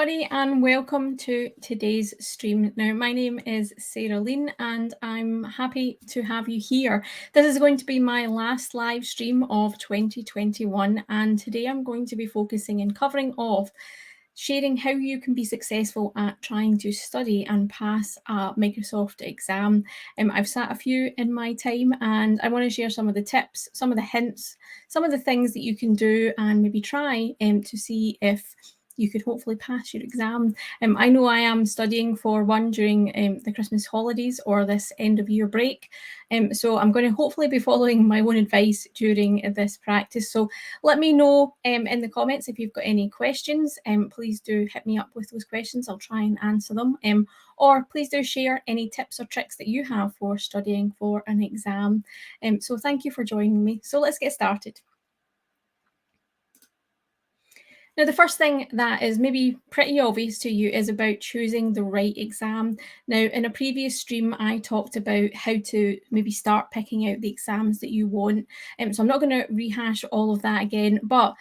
everybody, and welcome to today's stream. Now, my name is Sarah Lean, and I'm happy to have you here. This is going to be my last live stream of 2021, and today I'm going to be focusing and covering off sharing how you can be successful at trying to study and pass a Microsoft exam. I've sat a few in my time, and I want to share some of the tips, some of the hints, some of the things that you can do and maybe try to see if you could hopefully pass your exam. I know I am studying for one during the Christmas holidays or this end of year break. So I'm going to hopefully be following my own advice during this practice. So let me know in the comments if you've got any questions. Please do hit me up with those questions. I'll try and answer them. Or please do share any tips or tricks that you have for studying for an exam. So thank you for joining me. So let's get started. Now, the first thing that is maybe pretty obvious to you is about choosing the right exam. Now, in a previous stream, I talked about how to maybe start picking out the exams that you want. So I'm not going to rehash all of that again, but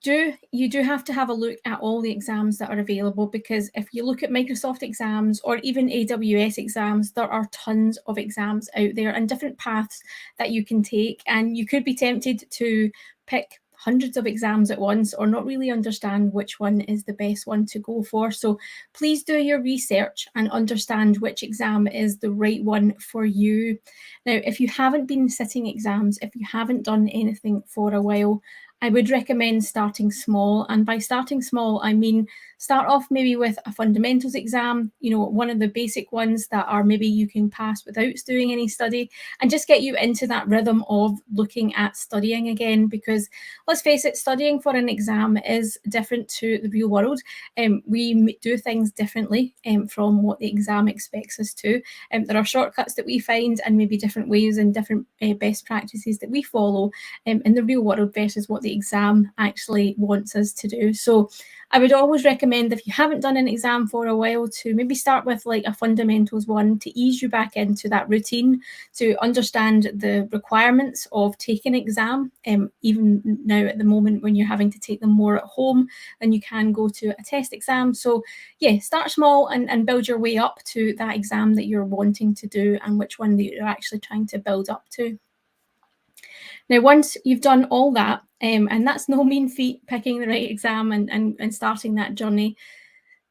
you do have to have a look at all the exams that are available, because if you look at Microsoft exams or even AWS exams, there are tons of exams out there and different paths that you can take, and you could be tempted to pick hundreds of exams at once or not really understand which one is the best one to go for. So please do your research and understand which exam is the right one for you. Now, if you haven't been sitting exams, if you haven't done anything for a while, I would recommend starting small. And by starting small, I mean start off maybe with a fundamentals exam, one of the basic ones that are maybe you can pass without doing any study, and just get you into that rhythm of looking at studying again. Because let's face it, studying for an exam is different to the real world. We do things differently from what the exam expects us to. There are shortcuts that we find and maybe different ways and different best practices that we follow in the real world versus what the exam actually wants us to do. So I would always recommend, if you haven't done an exam for a while, to maybe start with like a fundamentals one to ease you back into that routine, to understand the requirements of taking an exam, even now at the moment when you're having to take them more at home than you can go to a test exam. So yeah, start small and build your way up to that exam that you're wanting to do and which one that you're actually trying to build up to. Now, once you've done all that, and that's no mean feat, picking the right exam and starting that journey,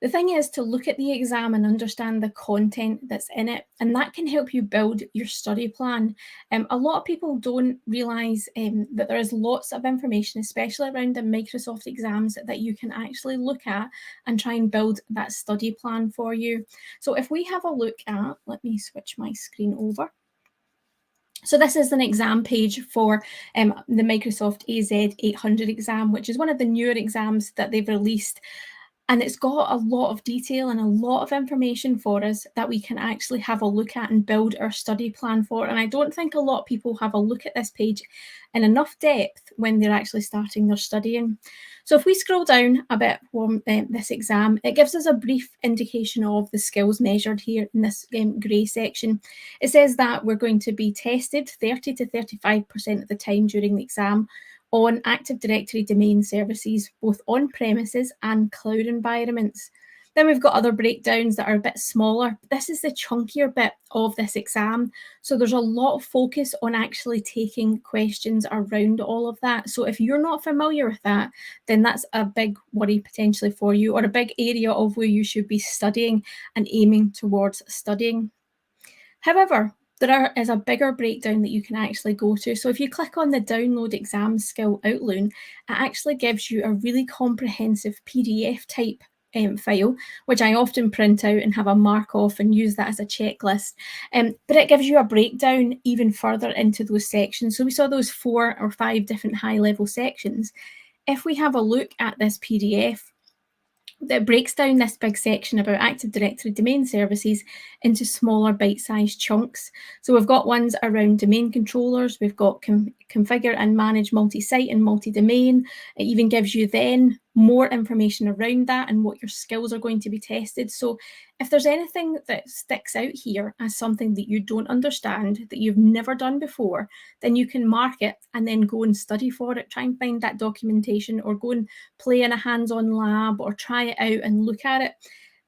the thing is to look at the exam and understand the content that's in it, and that can help you build your study plan. A lot of people don't realise that there is lots of information, especially around the Microsoft exams, that you can actually look at and try and build that study plan for you. So if we have a look at, let me switch my screen over. So this is an exam page for the Microsoft AZ 800 exam, which is one of the newer exams that they've released. And it's got a lot of detail and a lot of information for us that we can actually have a look at and build our study plan for. And I don't think a lot of people have a look at this page in enough depth when they're actually starting their studying. So if we scroll down a bit from this exam, it gives us a brief indication of the skills measured here in this grey section. It says that we're going to be tested 30 to 35% of the time during the exam on Active Directory domain services, both on premises and cloud environments. Then we've got other breakdowns that are a bit smaller. This is the chunkier bit of this exam. So there's a lot of focus on actually taking questions around all of that. So if you're not familiar with that, then that's a big worry potentially for you, or a big area of where you should be studying and aiming towards studying. However, there is a bigger breakdown that you can actually go to. So if you click on the download exam skill outline, it actually gives you a really comprehensive PDF type file, which I often print out and have a mark off and use that as a checklist. But it gives you a breakdown even further into those sections. So we saw those 4 or 5 different high level sections. If we have a look at this PDF, that breaks down this big section about Active Directory domain services into smaller bite-sized chunks. So we've got ones around domain controllers, we've got configure and manage multi-site and multi-domain. It even gives you then more information around that and what your skills are going to be tested. So if there's anything that sticks out here as something that you don't understand, that you've never done before, then you can mark it and then go and study for it. Try and find that documentation, or go and play in a hands-on lab, or try it out and look at it.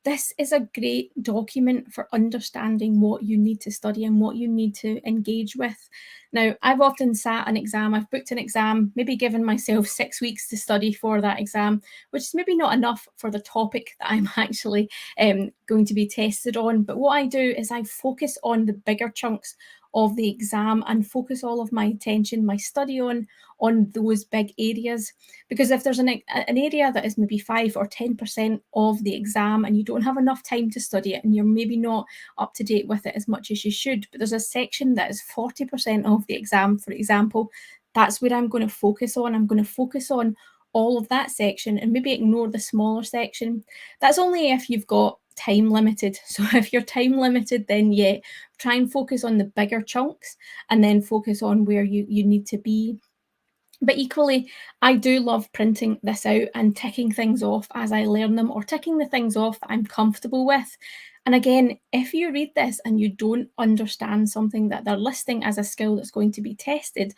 This is a great document for understanding what you need to study and what you need to engage with. Now, I've often sat an exam, I've booked an exam, maybe given myself 6 weeks to study for that exam, which is maybe not enough for the topic that I'm actually going to be tested on. But what I do is I focus on the bigger chunks of the exam and focus all of my attention, my study on those big areas. Because if there's an area that is maybe 5 or 10% of the exam and you don't have enough time to study it, and you're maybe not up to date with it as much as you should, but there's a section that is 40% of the exam, for example, that's where I'm going to focus on. I'm going to focus on all of that section and maybe ignore the smaller section. That's only if you've got time limited. So if you're time limited, then yeah, try and focus on the bigger chunks and then focus on where you need to be. But equally, I do love printing this out and ticking things off as I learn them, or ticking the things off that I'm comfortable with. And again, if you read this and you don't understand something that they're listing as a skill that's going to be tested,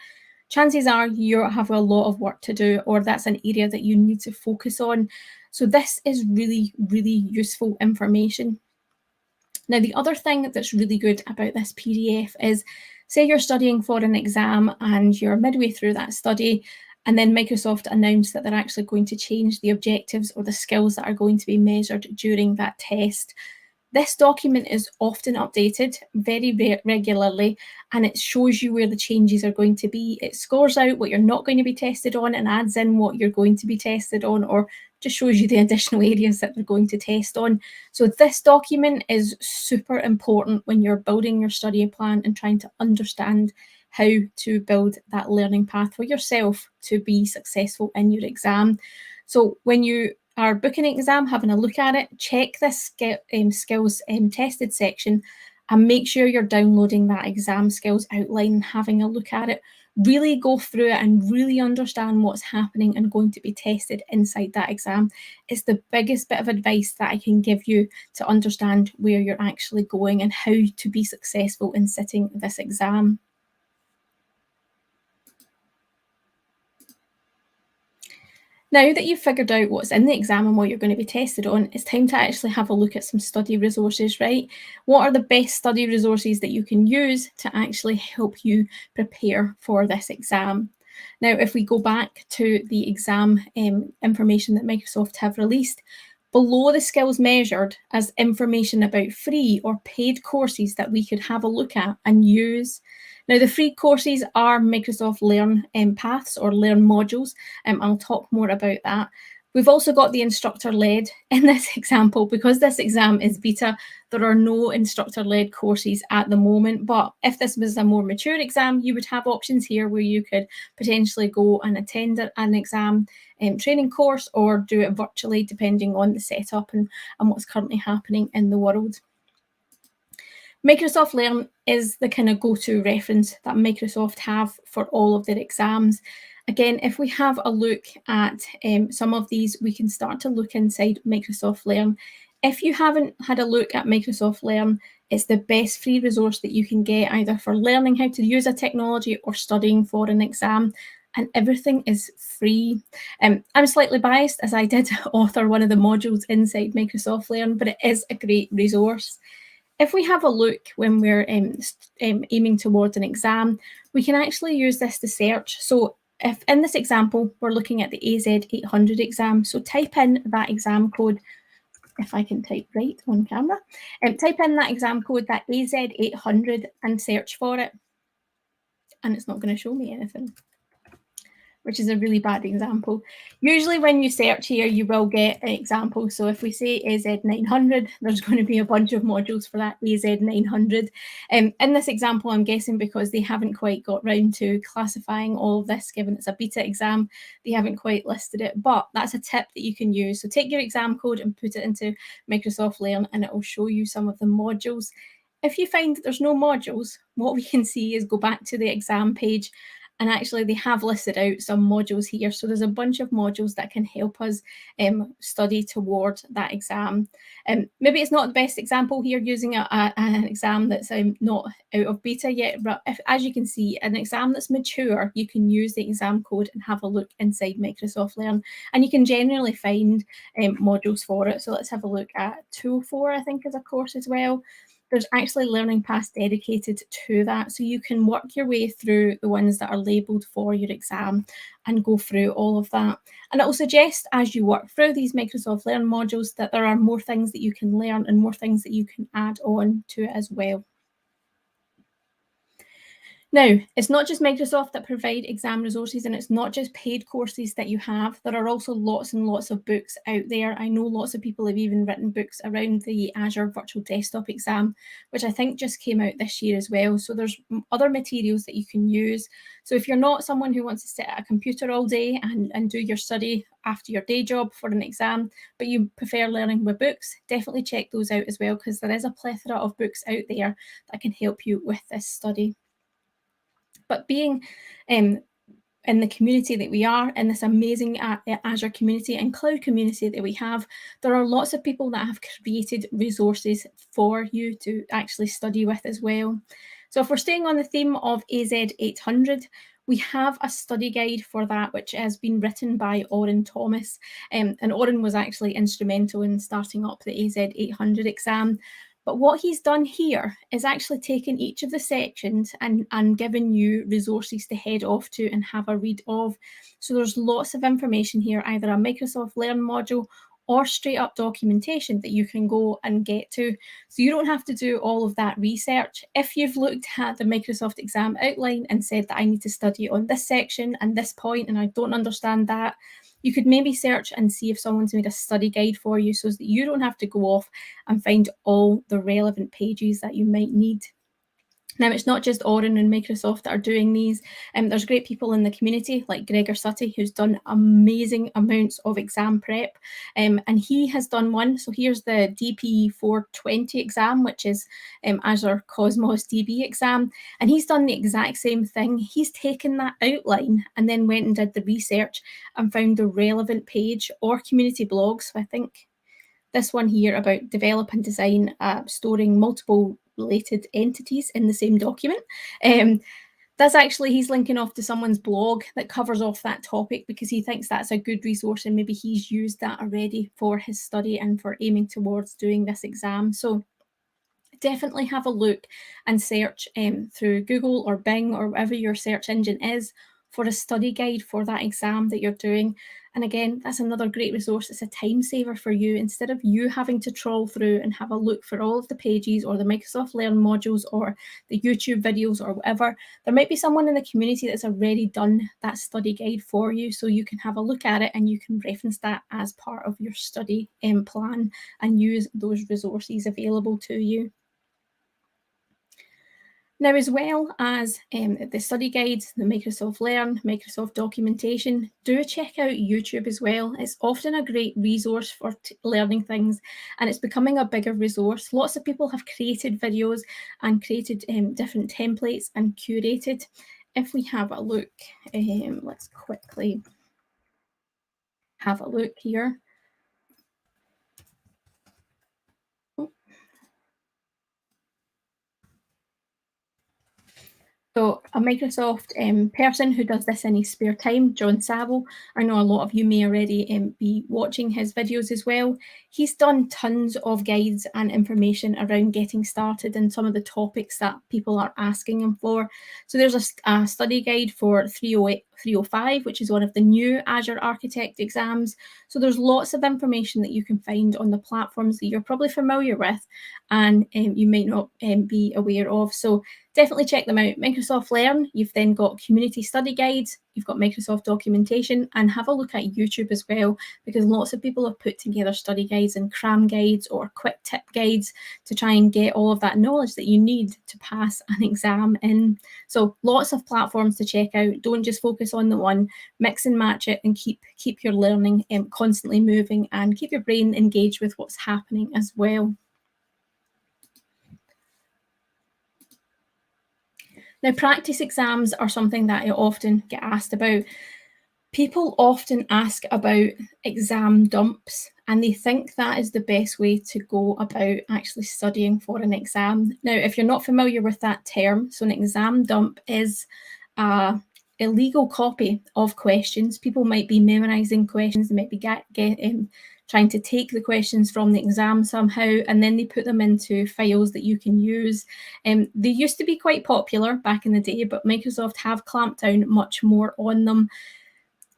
chances are you have a lot of work to do, or that's an area that you need to focus on. So this is really, really useful information. Now, the other thing that's really good about this PDF is, say you're studying for an exam and you're midway through that study, and then Microsoft announced that they're actually going to change the objectives or the skills that are going to be measured during that test. This document is often updated very regularly, and it shows you where the changes are going to be. It scores out what you're not going to be tested on and adds in what you're going to be tested on, or just shows you the additional areas that they're going to test on. So this document is super important when you're building your study plan and trying to understand how to build that learning path for yourself to be successful in your exam. So when you are booking an exam, having a look at it, check this skills tested section and make sure you're downloading that exam skills outline and having a look at it. Really go through it and really understand what's happening and going to be tested inside that exam. It's the biggest bit of advice that I can give you to understand where you're actually going and how to be successful in sitting this exam. Now that you've figured out what's in the exam and what you're going to be tested on, it's time to actually have a look at some study resources, right? What are the best study resources that you can use to actually help you prepare for this exam? Now, if we go back to the exam information that Microsoft have released, below the skills measured as information about free or paid courses that we could have a look at and use. Now, the free courses are Microsoft Learn paths or Learn modules. I'll talk more about that. We've also got the instructor-led in this example. Because this exam is beta, there are no instructor-led courses at the moment. But if this was a more mature exam, you would have options here where you could potentially go and attend an exam training course, or do it virtually, depending on the setup and what's currently happening in the world. Microsoft Learn is the kind of go-to reference that Microsoft have for all of their exams. Again, if we have a look at some of these, we can start to look inside Microsoft Learn. If you haven't had a look at Microsoft Learn, it's the best free resource that you can get, either for learning how to use a technology or studying for an exam. And everything is free. I'm slightly biased, as I did author one of the modules inside Microsoft Learn, but it is a great resource. If we have a look when we're aiming towards an exam, we can actually use this to search. So if in this example, we're looking at the AZ800 exam, so type in that exam code, if I can type right on camera, type in that exam code, that AZ800, and search for it. And it's not going to show me anything, which is a really bad example. Usually when you search here, you will get an example. So if we say AZ900, there's going to be a bunch of modules for that AZ900. In this example, I'm guessing because they haven't quite got round to classifying all of this, given it's a beta exam, they haven't quite listed it, but that's a tip that you can use. So take your exam code and put it into Microsoft Learn, and it will show you some of the modules. If you find that there's no modules, what we can see is go back to the exam page, And actually, they have listed out some modules here. So there's a bunch of modules that can help us study toward that exam. Maybe it's not the best example here using an exam that's not out of beta yet, but as you can see, an exam that's mature, you can use the exam code and have a look inside Microsoft Learn, and you can generally find modules for it. So let's have a look at Tool 4, I think, is a course as well. There's actually learning paths dedicated to that. So you can work your way through the ones that are labeled for your exam and go through all of that. And it will suggest as you work through these Microsoft Learn modules that there are more things that you can learn and more things that you can add on to it as well. Now, it's not just Microsoft that provide exam resources, and it's not just paid courses that you have. There are also lots and lots of books out there. I know lots of people have even written books around the Azure Virtual Desktop exam, which I think just came out this year as well. So there's other materials that you can use. So if you're not someone who wants to sit at a computer all day and do your study after your day job for an exam, but you prefer learning with books, definitely check those out as well, because there is a plethora of books out there that can help you with this study. But being in the community that we are, in this amazing Azure community and cloud community that we have, there are lots of people that have created resources for you to actually study with as well. So if we're staying on the theme of AZ 800, we have a study guide for that, which has been written by Oren Thomas. And Oren was actually instrumental in starting up the AZ 800 exam. But what he's done here is actually taken each of the sections and given you resources to head off to and have a read of. So there's lots of information here, either a Microsoft Learn module or straight up documentation that you can go and get to. So you don't have to do all of that research. If you've looked at the Microsoft exam outline and said that I need to study on this section and this point and I don't understand that, you could maybe search and see if someone's made a study guide for you so that you don't have to go off and find all the relevant pages that you might need. Now, it's not just Oren and Microsoft that are doing these. There's great people in the community like Gregor Sutty, who's done amazing amounts of exam prep. And he has done one. So here's the DP 420 exam, which is Azure Cosmos DB exam. And he's done the exact same thing. He's taken that outline and then went and did the research and found the relevant page or community blogs. So I think this one here about develop and design storing multiple related entities in the same document. That's actually, he's linking off to someone's blog that covers off that topic because he thinks that's a good resource and maybe he's used that already for his study and for aiming towards doing this exam. So definitely have a look and search through Google or Bing or whatever your search engine is for a study guide for that exam that you're doing. And again, that's another great resource. It's a time saver for you. Instead of you having to trawl through and have a look for all of the pages or the Microsoft Learn modules or the YouTube videos or whatever, there might be someone in the community that's already done that study guide for you. So you can have a look at it and you can reference that as part of your study plan and use those resources available to you. Now, as well as the study guides, the Microsoft Learn, Microsoft documentation, do check out YouTube as well. It's often a great resource for learning things, and it's becoming a bigger resource. Lots of people have created videos and created different templates and curated. If we have a look, let's quickly have a look here. So a Microsoft person who does this in his spare time, John Saville, I know a lot of you may already be watching his videos as well. He's done tons of guides and information around getting started and some of the topics that people are asking him for. So there's a study guide for 308, 305, which is one of the new Azure Architect exams. So there's lots of information that you can find on the platforms that you're probably familiar with and you might not be aware of. So definitely check them out. Microsoft Learn, you've then got community study guides, you've got Microsoft documentation, and have a look at YouTube as well, because lots of people have put together study guides and cram guides or quick tip guides to try and get all of that knowledge that you need to pass an exam in. So lots of platforms to check out. Don't just focus on the one, mix and match it and keep your learning constantly moving and keep your brain engaged with what's happening as well. Now, practice exams are something that I often get asked about. People often ask about exam dumps, and they think that is the best way to go about actually studying for an exam. Now, if you're not familiar with that term, so an exam dump is a illegal copy of questions. People might be memorizing questions, they might be trying to take the questions from the exam somehow, and then they put them into files that you can use. They used to be quite popular back in the day, but Microsoft have clamped down much more on them.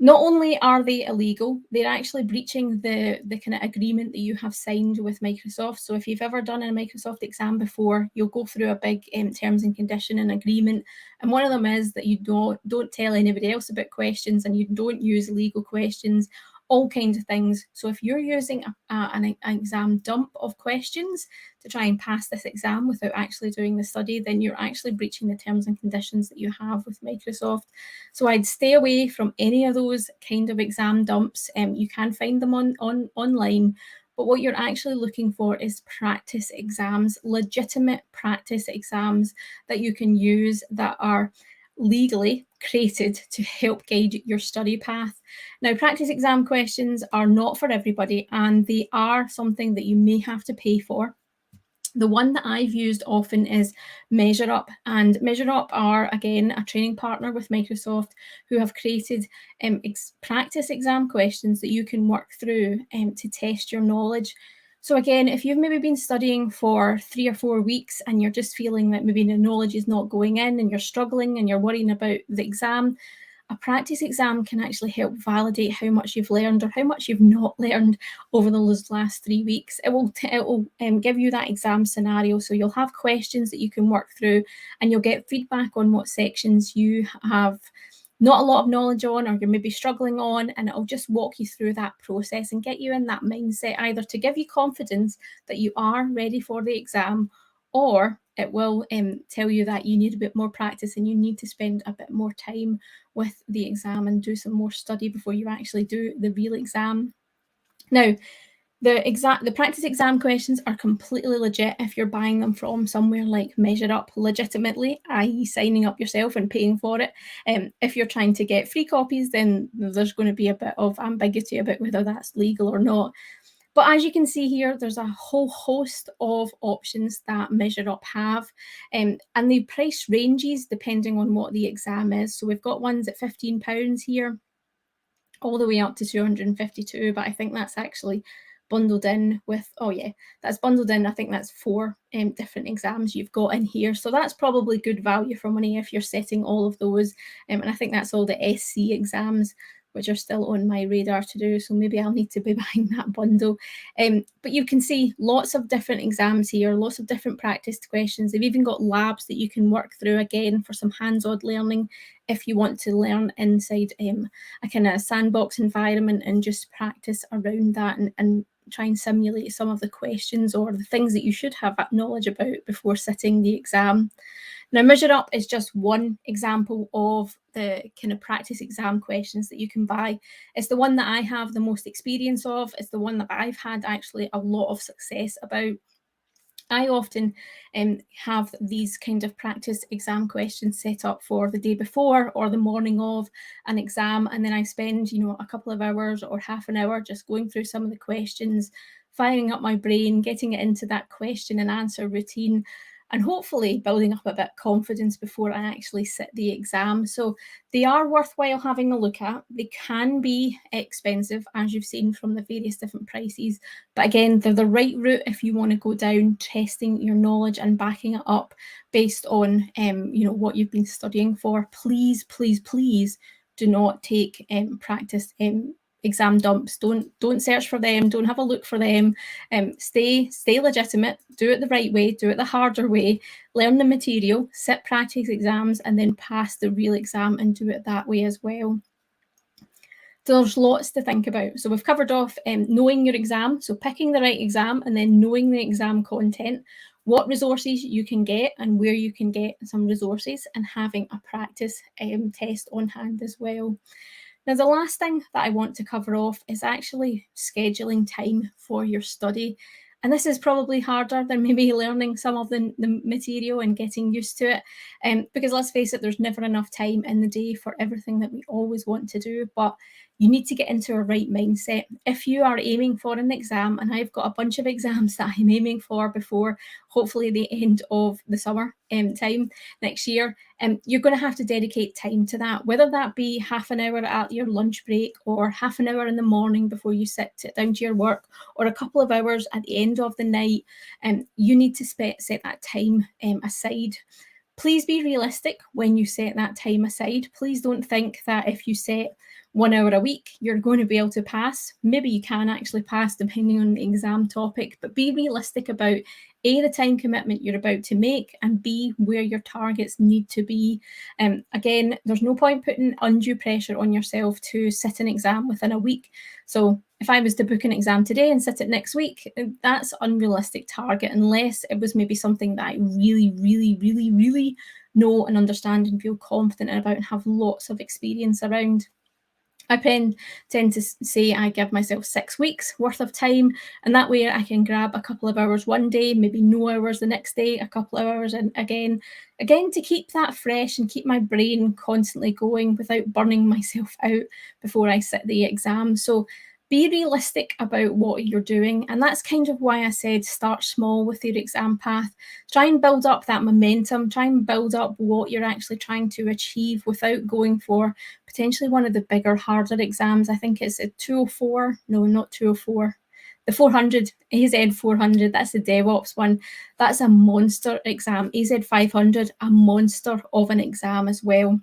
Not only are they illegal, they're actually breaching the kind of agreement that you have signed with Microsoft. So if you've ever done a Microsoft exam before, you'll go through a big terms and condition and agreement. And one of them is that you don't tell anybody else about questions, and you don't use legal questions, all kinds of things. So if you're using an exam dump of questions to try and pass this exam without actually doing the study, then you're actually breaching the terms and conditions that you have with Microsoft. So I'd stay away from any of those kind of exam dumps. You can find them online, but what you're actually looking for is practice exams, legitimate practice exams that you can use, that are legally created to help guide your study path. Now, practice exam questions are not for everybody, and they are something that you may have to pay for. The one that I've used often is MeasureUp, and MeasureUp are, again, a training partner with Microsoft, who have created practice exam questions that you can work through to test your knowledge. So again, if you've maybe been studying for 3 or 4 weeks and you're just feeling that maybe the knowledge is not going in and you're struggling and you're worrying about the exam, a practice exam can actually help validate how much you've learned or how much you've not learned over those last 3 weeks. It will give you that exam scenario. So you'll have questions that you can work through, and you'll get feedback on what sections you have not a lot of knowledge on, or you're maybe struggling on, and it'll just walk you through that process and get you in that mindset, either to give you confidence that you are ready for the exam, or it will tell you that you need a bit more practice and you need to spend a bit more time with the exam and do some more study before you actually do the real exam. Now, the practice exam questions are completely legit if you're buying them from somewhere like MeasureUp legitimately, i.e. signing up yourself and paying for it. If you're trying to get free copies, then there's going to be a bit of ambiguity about whether that's legal or not. But as you can see here, there's a whole host of options that MeasureUp have, and the price ranges depending on what the exam is. So we've got ones at £15 here, all the way up to 252, but I think that's actually bundled in with, oh yeah, that's bundled in. I think that's 4 different exams you've got in here. So that's probably good value for money if you're setting all of those. And I think that's all the SC exams, which are still on my radar to do. So maybe I'll need to be buying that bundle. But you can see lots of different exams here, lots of different practice questions. They've even got labs that you can work through, again, for some hands-on learning if you want to learn inside a kind of sandbox environment and just practice around that and try and simulate some of the questions or the things that you should have knowledge about before sitting the exam. Now, MeasureUp is just one example of the kind of practice exam questions that you can buy. It's the one that I have the most experience of. It's the one that I've had actually a lot of success about. I often have these kind of practice exam questions set up for the day before or the morning of an exam, and then I spend, a couple of hours or half an hour just going through some of the questions, firing up my brain, getting it into that question and answer routine, and hopefully building up a bit of confidence before I actually sit the exam. So they are worthwhile having a look at. They can be expensive, as you've seen from the various different prices. But again, they're the right route if you want to go down testing your knowledge and backing it up based on, what you've been studying for. Please, please, please do not take practice exam dumps. Don't search for them. Don't have a look for them. Stay legitimate. Do it the right way. Do it the harder way. Learn the material. Sit practice exams and then pass the real exam and do it that way as well. There's lots to think about. So we've covered off knowing your exam, so picking the right exam and then knowing the exam content, what resources you can get and where you can get some resources, and having a practice test on hand as well. Now, the last thing that I want to cover off is actually scheduling time for your study. And this is probably harder than maybe learning some of the material and getting used to it. Because let's face it, there's never enough time in the day for everything that we always want to do. But you need to get into a right mindset. If you are aiming for an exam, and I've got a bunch of exams that I'm aiming for before hopefully the end of the summer time next year, you're going to have to dedicate time to that, whether that be half an hour at your lunch break or half an hour in the morning before you sit down to your work, or a couple of hours at the end of the night. You need to set that time aside. Please be realistic when you set that time aside. Please don't think that if you set 1 hour a week, you're going to be able to pass. Maybe you can actually pass depending on the exam topic, but be realistic about A, the time commitment you're about to make, and B, where your targets need to be. Again, there's no point putting undue pressure on yourself to sit an exam within a week. So if I was to book an exam today and sit it next week, that's unrealistic target, unless it was maybe something that I really, really, really, really know and understand and feel confident about and have lots of experience around. I tend to say I give myself 6 weeks worth of time, and that way I can grab a couple of hours one day, maybe no hours the next day, a couple of hours, and again to keep that fresh and keep my brain constantly going without burning myself out before I sit the exam. So be realistic about what you're doing, and that's kind of why I said start small with your exam path. Try and build up that momentum, try and build up what you're actually trying to achieve without going for potentially one of the bigger, harder exams. I think it's a 204, no, not 204. The 400, AZ 400, that's the DevOps one. That's a monster exam. AZ 500, a monster of an exam as well.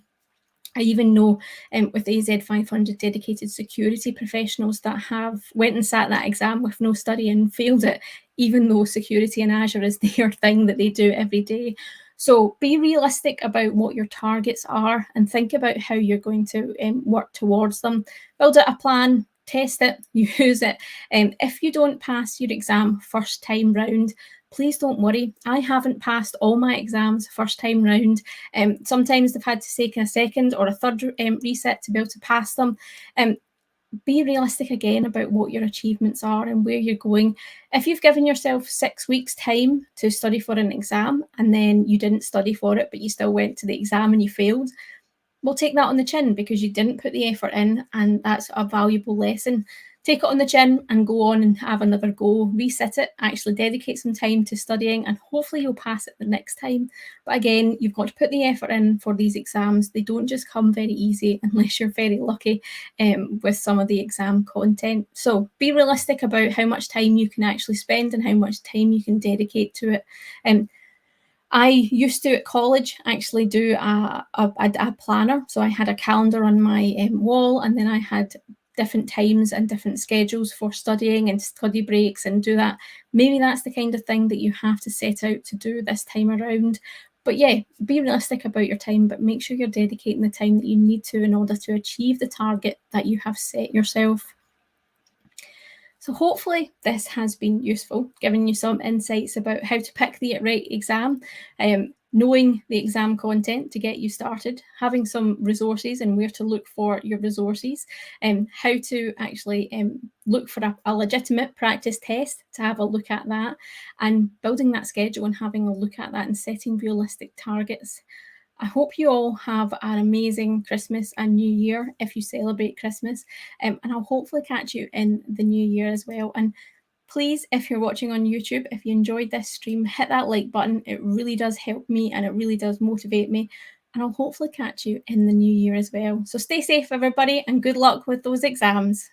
I even know with AZ 500 dedicated security professionals that have went and sat that exam with no study and failed it, even though security in Azure is their thing that they do every day. So be realistic about what your targets are and think about how you're going to work towards them. Build out a plan, test it, use it. If you don't pass your exam first time round, please don't worry. I haven't passed all my exams first time round. Sometimes they've had to take a second or a third reset to be able to pass them. Be realistic again about what your achievements are and where you're going. If you've given yourself 6 weeks time to study for an exam and then you didn't study for it, but you still went to the exam and you failed, we'll take that on the chin because you didn't put the effort in, and that's a valuable lesson. Take it on the chin and go on and have another go, reset it, actually dedicate some time to studying, and hopefully you'll pass it the next time. But again, you've got to put the effort in for these exams. They don't just come very easy unless you're very lucky with some of the exam content. So be realistic about how much time you can actually spend and how much time you can dedicate to it. I used to at college actually do a planner. So I had a calendar on my wall, and then I had different times and different schedules for studying and study breaks and do that. Maybe that's the kind of thing that you have to set out to do this time around. But yeah, be realistic about your time, but make sure you're dedicating the time that you need to in order to achieve the target that you have set yourself. So hopefully this has been useful, giving you some insights about how to pick the right exam, knowing the exam content to get you started, having some resources and where to look for your resources, how to actually look for a legitimate practice test to have a look at that, and building that schedule and having a look at that and setting realistic targets. I hope you all have an amazing Christmas and New Year if you celebrate Christmas. And I'll hopefully catch you in the new year as well. And please, if you're watching on YouTube, if you enjoyed this stream, hit that like button. It really does help me and it really does motivate me. And I'll hopefully catch you in the new year as well. So stay safe, everybody, and good luck with those exams.